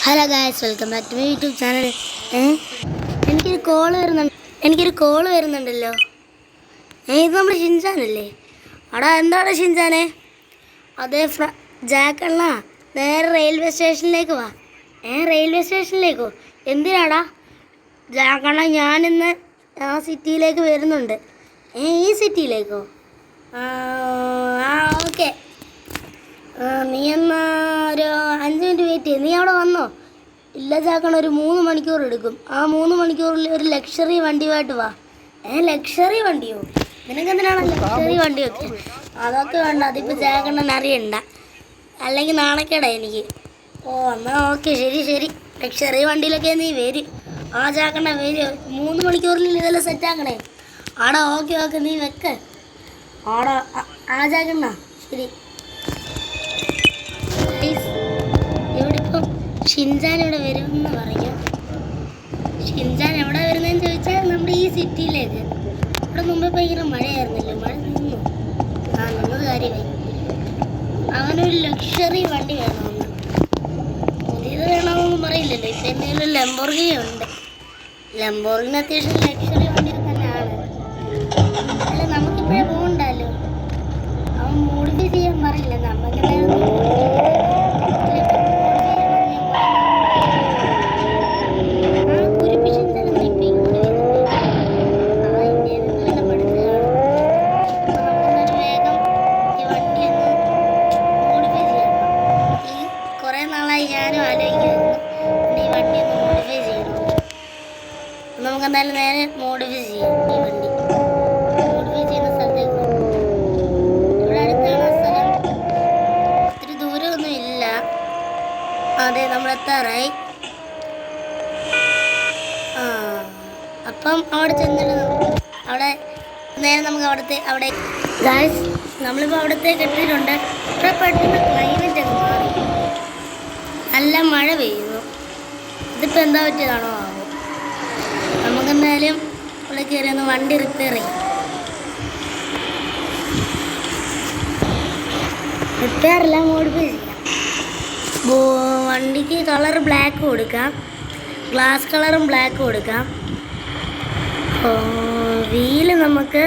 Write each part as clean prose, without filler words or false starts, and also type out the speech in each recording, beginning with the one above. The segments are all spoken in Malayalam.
Hello guys, welcome back to my YouTube channel. എനിക്കൊരു കോള് വരുന്നുണ്ടല്ലോ. ഇത് നമ്മുടെ ഷിൻചാനല്ലേ? അടാ, എന്താണ് ഷിൻചാനെ? അതേ ജാക്കണ്ണ, നേരെ റെയിൽവേ സ്റ്റേഷനിലേക്ക് വാ. റെയിൽവേ സ്റ്റേഷനിലേക്കോ? എന്തിനാടാ? ജാക്കണ്ണ, ഞാനിന്ന് ആ സിറ്റിയിലേക്ക് വരുന്നുണ്ട്. ഈ സിറ്റിയിലേക്കോ? ഓക്കെ. നീ എന്നാ ഒരു 5 മിനിറ്റ് വെയിറ്റ് ചെയ്യും. നീ അവിടെ വന്നോ? ഇല്ല ചാക്കണ, ഒരു 3 മണിക്കൂർ എടുക്കും. ആ 3 മണിക്കൂറിൽ ഒരു ലക്ഷറി വണ്ടിയുമായിട്ട് വാ. ലക്ഷറി വണ്ടിയോ? നിനക്കെന്തിനാണ് ലക്ഷറി വണ്ടിയൊക്കെ? അതൊക്കെ വേണ്ട, അതിപ്പോൾ ചാക്കണ്ണൻ അറിയണ്ട, അല്ലെങ്കിൽ നാണക്കേടാ എനിക്ക്. എന്നാൽ ഓക്കെ, ശരി. ലക്ഷറി വണ്ടിയിലൊക്കെ നീ വരും. ചാക്കണ്ണ വരും. 3 മണിക്കൂറിൽ ഇതെല്ലാം സെറ്റാക്കണേ. ആടാ, ഓക്കെ, നീ വെക്ക്. ആടാ ചാക്കണ്ണ, ശരി. ഇവിടെ ഇപ്പം ഷിൻചാൻ ഇവിടെ വരുമെന്ന് പറയും. ഷിൻചാൻ എവിടെ വരുന്നതെന്ന് ചോദിച്ചാൽ നമ്മുടെ ഈ സിറ്റിയിലേക്ക്. ഇവിടെ മുമ്പ് ഭയങ്കര മഴയായിരുന്നല്ലോ, മഴ നിന്നു. നിന്നത് കാര്യമായി. അവനൊരു ലക്ഷറി വണ്ടി വേണമെന്ന്. പുതിയത് വേണമെന്നൊന്നും പറയില്ലല്ലോ. ഇപ്പം എന്തെങ്കിലും ലംബോർഗിനി ഉണ്ട്. ലംബോർഗിനി അത്യാവശ്യം ലക്ഷറി വണ്ടി തന്നെയാണ്. അല്ല, നമുക്കിപ്പോഴേ പോകണ്ടല്ലോ. അവൻ മോഡിഫൈ ചെയ്യാൻ പറയില്ല. നമുക്ക് നമുക്കെന്തായാലും നേരെ മോഡിഫൈ ചെയ്യാം. ഈ വണ്ടി മോഡിഫൈ ചെയ്യുന്ന സ്ഥലത്തേക്ക് ഇവിടെ അടുത്താണ് സ്ഥലം. ഒത്തിരി ദൂരമൊന്നും ഇല്ല. അതെ, നമ്മളെത്താറായി. അപ്പം അവിടെ ചെന്നിട്ട് അവിടെ നേരെ നമുക്ക് അവിടെ ഗായ്സ്, നമ്മളിപ്പോൾ അവിടത്തേക്ക് എത്തിയിട്ടുണ്ട്. ഇവിടെ പെട്ടെന്ന് ക്ലൈമറ്റ് ഒക്കെ മാറി, നല്ല മഴ പെയ്യുന്നു. ഇതിപ്പോൾ എന്താ പറ്റിയതാണോ ആവും. നമുക്കെന്തായാലും ഇവിടെ കയറി ഒന്ന് വണ്ടി റിപ്പയർ ചെയ്യാം. റിപ്പയറല്ല, മോഡിഫൈ ചെയ്യാം. വണ്ടിക്ക് കളർ ബ്ലാക്ക് കൊടുക്കാം, ഗ്ലാസ് കളറും ബ്ലാക്ക് കൊടുക്കാം. വീല് നമുക്ക്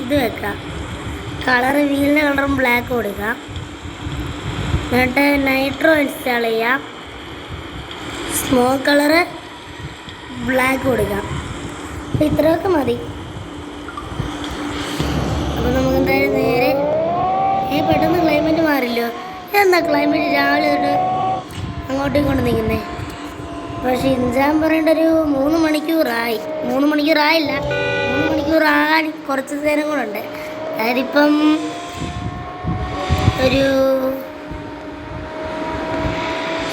ഇത് വെക്കാം. കളറ് വീലിൻ്റെ കളറും ബ്ലാക്ക് കൊടുക്കാം. എന്നിട്ട് നൈട്രോ ഇൻസ്റ്റാൾ ചെയ്യാം. സ്മോക്ക് കളറ് ബ്ലാക്ക് കൊടുക്കാം. അപ്പം ഇത്രയൊക്കെ മതി. അപ്പോൾ നമുക്ക് എന്തായാലും നേരെ പെട്ടെന്ന് ക്ലൈമറ്റ് മാറില്ലോ. എന്താ ക്ലൈമറ്റ് രാവിലെ തൊട്ട് അങ്ങോട്ടും ഇങ്ങോട്ടും നിൽക്കുന്നേ? പക്ഷേ ഷിൻചാൻ പറയേണ്ട ഒരു 3 മണിക്കൂറായി. 3 മണിക്കൂറായില്ല, 3 മണിക്കൂറാകാൻ കുറച്ച് നേരം കൂടെ ഉണ്ട്. അതിപ്പം ഒരു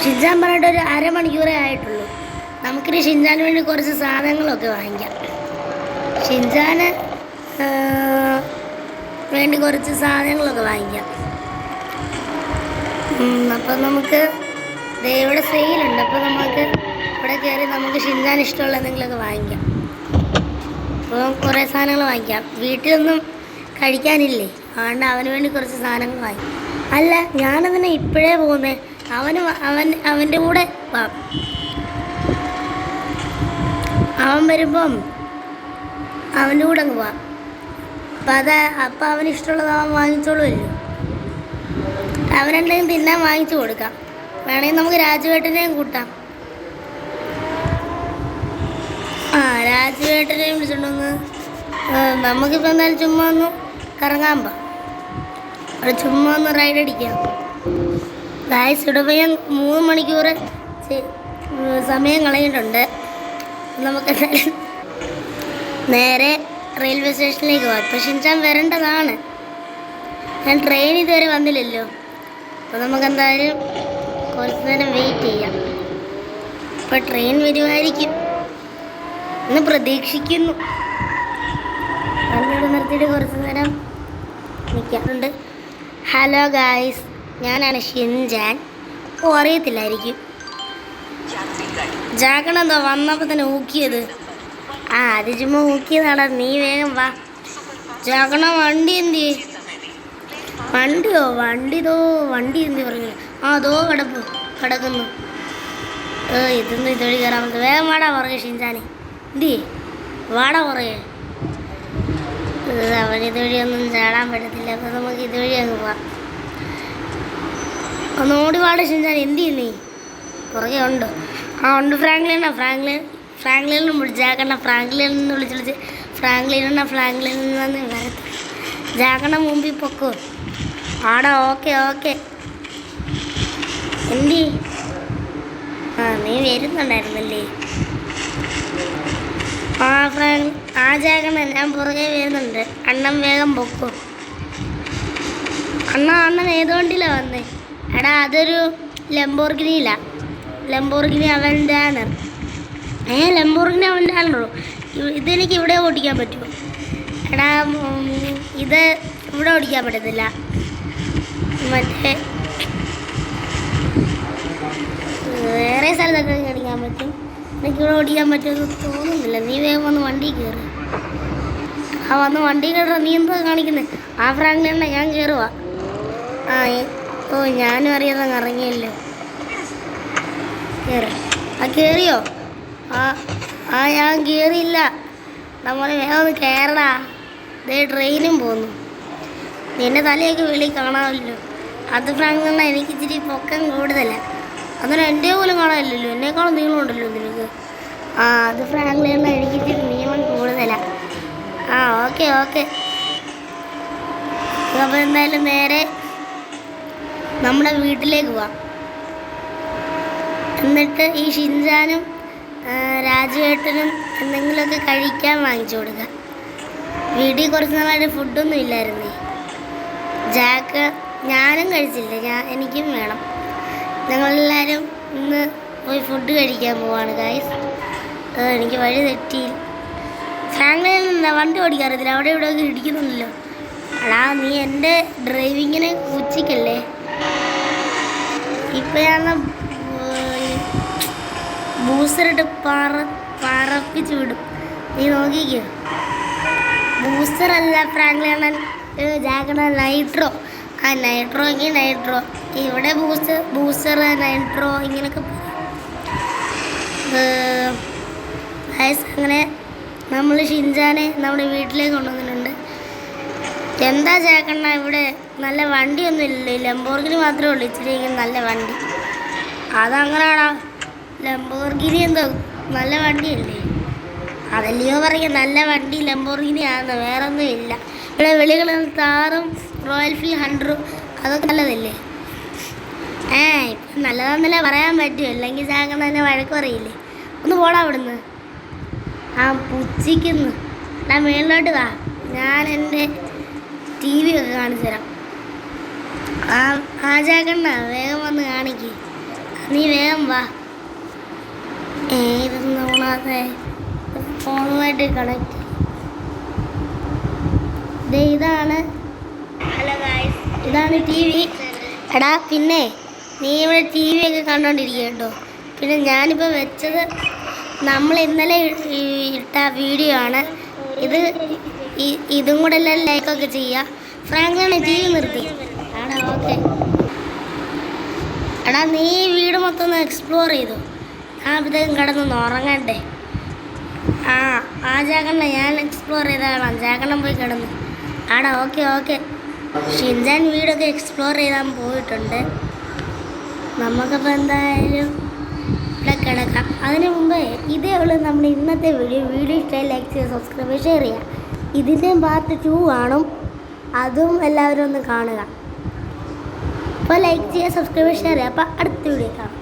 ഷിൻചാൻ പറഞ്ഞിട്ട് ഒരു അരമണിക്കൂറേ ആയിട്ടുള്ളൂ. നമുക്കിനി ഷിൻചാന് വേണ്ടി കുറച്ച് സാധനങ്ങളൊക്കെ വാങ്ങിക്കാം. ഷിൻചാന് വേണ്ടി കുറച്ച് സാധനങ്ങളൊക്കെ വാങ്ങിക്കാം. അപ്പം നമുക്ക് ഇവിടെ സെയിലുണ്ട്. അപ്പോൾ നമുക്ക് ഇവിടെ കയറി നമുക്ക് ഷിൻചാൻ ഇഷ്ടമുള്ള എന്തെങ്കിലുമൊക്കെ വാങ്ങിക്കാം. അപ്പോൾ കുറേ സാധനങ്ങൾ വാങ്ങിക്കാം. വീട്ടിലൊന്നും കഴിക്കാനില്ലേ, അതുകൊണ്ട് അവന് വേണ്ടി കുറച്ച് സാധനങ്ങൾ വാങ്ങിക്കാം. അല്ല, ഞാനതിനെ ഇപ്പോഴേ പോകുന്നേ. അവൻ്റെ കൂടെ അവൻ വരുമ്പം അവൻ്റെ കൂടെ അങ്ങ് പോവാം. അപ്പം അവന് ഇഷ്ടമുള്ളത് അവൻ വാങ്ങിച്ചോളുമല്ലോ. അവനെന്തെങ്കിലും തിന്നാൻ വാങ്ങിച്ചു കൊടുക്കാം. വേണമെങ്കിൽ നമുക്ക് രാജുവേട്ടനെയും കൂട്ടാം. രാജുവേട്ടനെയും വിളിച്ചിട്ടൊന്ന് നമുക്കിപ്പോൾ എന്തായാലും ചുമ്മാ ഒന്ന് കറങ്ങാൻ പോവാം. അവിടെ ചുമ്മാ ഒന്ന് റൈഡ് അടിക്കാം. ഗായ്സ്, ഇവിടെ ഞാൻ 3 മണിക്കൂർ സമയം കളഞ്ഞിട്ടുണ്ട്. നമുക്ക് നേരെ റെയിൽവേ സ്റ്റേഷനിലേക്ക് പോകാം. ഇപ്പോൾ ഷിൻചാൻ വരേണ്ടതാണ്. ഞാൻ ട്രെയിൻ ഇതുവരെ വന്നില്ലല്ലോ. അപ്പോൾ നമുക്കെന്തായാലും കുറച്ച് നേരം വെയിറ്റ് ചെയ്യാം. ഇപ്പോൾ ട്രെയിൻ വരുമായിരിക്കും എന്ന് പ്രതീക്ഷിക്കുന്നു. വണ്ടിയുടെ നിർത്തിയിട്ട് കുറച്ച് നേരം നിൽക്കാറുണ്ട്. ഹലോ ഗായ്സ്, ഞാനാണ് ഷിൻചാൻ. അറിയത്തില്ലായിരിക്കും. ജാക്കണ എന്താ വന്നപ്പോൾ തന്നെ ഊക്കിയത്? അത് ചുമ്മാ ഊക്കിയതാടാ. നീ വേഗം വാ. ജാക്കണ, വണ്ടി എന്തി? വണ്ടിയോ? വണ്ടി എന്ത് പറഞ്ഞു? ആ അതോ കിടക്കുന്നു. ഇതൊന്നും ഇതുവഴി കയറാൻ പറ്റും. വേഗം വാടാ പുറകെ ഷിൻചാനെ. എന്തി വാടാ പുറകെ. അവനിതുവഴി ഒന്നും ചാടാൻ പറ്റത്തില്ല. അപ്പോൾ നമുക്ക് ഇതുവഴി അങ്ങ് പോവാം. ഒന്ന് ഓടി വാടാ ഷിൻചാൻ. എന്ത് ചെയ്യുന്നേ? പുറകെ ഉണ്ടോ? ആ ഉണ്ട്. ഫ്രാങ്ക്ലിനും ജാക്കണ്ണ ഫ്രാങ്ക്ലിനെന്ന് വിളിച്ച് ഫ്രാങ്ക്ലിനെന്ന് വരത്തില്ല. ജാക്കണ്ണ മുമ്പിൽ പൊക്കോ. ആടാ ഓക്കെ. എന്തി? നീ വരുന്നുണ്ടായിരുന്നല്ലേ? ആ ജാക്കണ്ണ ഞാൻ പുറകെ വരുന്നുണ്ട്. അണ്ണൻ വേഗം പൊക്കോ. അണ്ണൻ ഏത് വണ്ടിയിലാണ് വന്നേ? എടാ അതൊരു ലംബോർഗിനി അവൻഡാനർ. ലംബോർഗിനി അവൻഡാനറോ? ഇതെനിക്ക് ഇവിടെ ഓടിക്കാൻ പറ്റുമോ? എടാ ഇത് ഇവിടെ ഓടിക്കാൻ പറ്റത്തില്ല. മറ്റേ വേറെ സ്ഥലത്തൊക്കെ ഓടിക്കാൻ പറ്റും. എനിക്കിവിടെ ഓടിക്കാൻ പറ്റുമെന്ന് തോന്നുന്നില്ല. നീ വേഗം വന്ന് വണ്ടി കയറി. വന്ന് വണ്ടി കയറുക. നീ എന്താ കാണിക്കുന്നത്? ആ ഫ്രാങ്ക്ലിനെ ഞാൻ കയറുക. ഞാനും അറിയാതെ ഇറങ്ങിയല്ലോ. കയറിയോ? ഞാൻ കയറിയില്ല. നമ്മൾ വേഗം ഒന്ന് കയറടാ. ദേ ട്രെയിനും പോന്നു. നിന്റെ തലയൊക്കെ വെളി കാണാമല്ലോ. അത് ഫ്രാങ്ക്ലിനെ എനിക്ക് ഇച്ചിരി പൊക്കം കൂടുതലാണ്. അന്നേരം എൻ്റെ പോലും കാണാനില്ലല്ലോ. എന്നെക്കാളും നീളമുണ്ടല്ലോ നിനക്ക്. അത് ഫ്രാങ്ക്ലിനെ എനിക്ക് ഇച്ചിരി നീളം കൂടുതലാണ്. ഓക്കെ. അപ്പോൾ എന്തായാലും നേരെ നമ്മുടെ വീട്ടിലേക്ക് പോവാം. എന്നിട്ട് ഈ ഷിൻചാനും രാജുവേട്ടനും എന്തെങ്കിലുമൊക്കെ കഴിക്കാൻ വാങ്ങിച്ചു കൊടുക്കുക. വീട്ടിൽ കുറച്ച് നാളായിട്ട് ഫുഡൊന്നും ഇല്ലായിരുന്നേ. ഞാനും കഴിച്ചില്ല. എനിക്കും വേണം. ഞങ്ങളെല്ലാവരും ഇന്ന് പോയി ഫുഡ് കഴിക്കാൻ പോവാണ് ഗൈസ്. എനിക്ക് വഴി തെറ്റി. ഫ്രാങ്ക്ലിൻ വണ്ടി ഓടിക്കാറില്ല. അവിടെ ഇവിടെയൊക്കെ ഇടിക്കുന്നുണ്ടല്ലോ. നീ എൻ്റെ ഡ്രൈവിങ്ങിനെ ഉച്ചിക്കല്ലേ. ഇപ്പം ഞാൻ ബൂസ്റ്ററിട്ട് പറപ്പിച്ച് വിടും. നീ നോക്കിക്കോ. ബൂസ്റ്ററല്ല ഫ്രാങ്ക്ലിൻ, ജാക്കണ്ണ നൈട്രോ. നൈട്രോ. ഇവിടെ ബൂസ്റ്റർ നൈട്രോ ഇങ്ങനെയൊക്കെ. അങ്ങനെ നമ്മൾ ഷിൻചാനെ നമ്മുടെ വീട്ടിലേക്ക് കൊണ്ടുവന്നിട്ടുണ്ട്. എന്താ ജാക്കണ്ണ ഇവിടെ നല്ല വണ്ടിയൊന്നും ഇല്ലല്ലോ? ലംബോർഗിനി മാത്രമേ ഉള്ളൂ ഇച്ചിരി നല്ല വണ്ടി. അതങ്ങനാടാ. ലംബോർഗിനി എന്തോ നല്ല വണ്ടിയല്ലേ? അതല്ലയോ പറയുക നല്ല വണ്ടി ലംബോർഗിനി ആണെന്ന്. വേറെ ഒന്നും ഇല്ല. ഇവിടെ വെളികളിൽ താറും റോയൽ ഫീൽഡ് 100 അതൊക്കെ നല്ലതല്ലേ? ഇപ്പം നല്ലതാണെന്നല്ലേ പറയാൻ പറ്റുമോ? അല്ലെങ്കിൽ ജാക്കണ്ണ തന്നെ വഴക്ക് പറയില്ലേ? ഒന്ന് പോടാ അവിടുന്ന്. പുച്ഛിക്കുന്നു. മേളിലോട്ട് വാ. ഞാൻ എൻ്റെ TV ഒക്കെ കാണിച്ചു തരാം. ജാക്കണ്ണ വേഗം വന്ന് കാണിക്ക്. നീ വേഗം വാ. ഇതൊന്നും ഓണാതെ ഫോണുമായിട്ട് കണക്ട്. ഇതാണ് TV. എടാ പിന്നെ നീ ഇവിടെ TV ഒക്കെ കണ്ടോണ്ടിരിക്കുക കേട്ടോ. പിന്നെ ഞാനിപ്പോൾ വെച്ചത് നമ്മൾ ഇന്നലെ ഇട്ട വീഡിയോ ആണ്. ഇതും കൂടെ എല്ലാം ലൈക്കൊക്കെ ചെയ്യുക. ഫ്രാങ്ക്ലിനെ TV നിർത്തി. ഓക്കെ. നീ വീട് മൊത്തം ഒന്ന് എക്സ്പ്ലോർ ചെയ്തു. അപ്പോഴത്തേക്കും കിടന്നൊന്ന് ഉറങ്ങണ്ടേ? ജാക്കണ്ണ ഞാൻ എക്സ്പ്ലോർ ചെയ്താണ്. ജാക്കണ്ണൻ പോയി കിടന്നു. ഓക്കെ. ഷിൻചാൻ വീടൊക്കെ എക്സ്പ്ലോർ ചെയ്താൽ പോയിട്ടുണ്ട്. നമുക്കപ്പോൾ എന്തായാലും ഇവിടെ കിടക്കാം. അതിന് മുമ്പേ ഇതേ ഉള്ളൂ നമ്മുടെ ഇന്നത്തെ വീഡിയോ ഇഷ്ടമായി ലൈക്ക് ചെയ്യുക, സബ്സ്ക്രൈബ്, ഷെയർ ചെയ്യുക. ഇതിൻ്റെ പാർട്ട് 2 കാണും. അതും എല്ലാവരും ഒന്ന് കാണുക. അപ്പോൾ ലൈക്ക് ചെയ്യുക, സബ്സ്ക്രൈബ്, ഷെയർ ചെയ്യുക. അപ്പോൾ അടുത്ത വീഡിയോ കാണാം.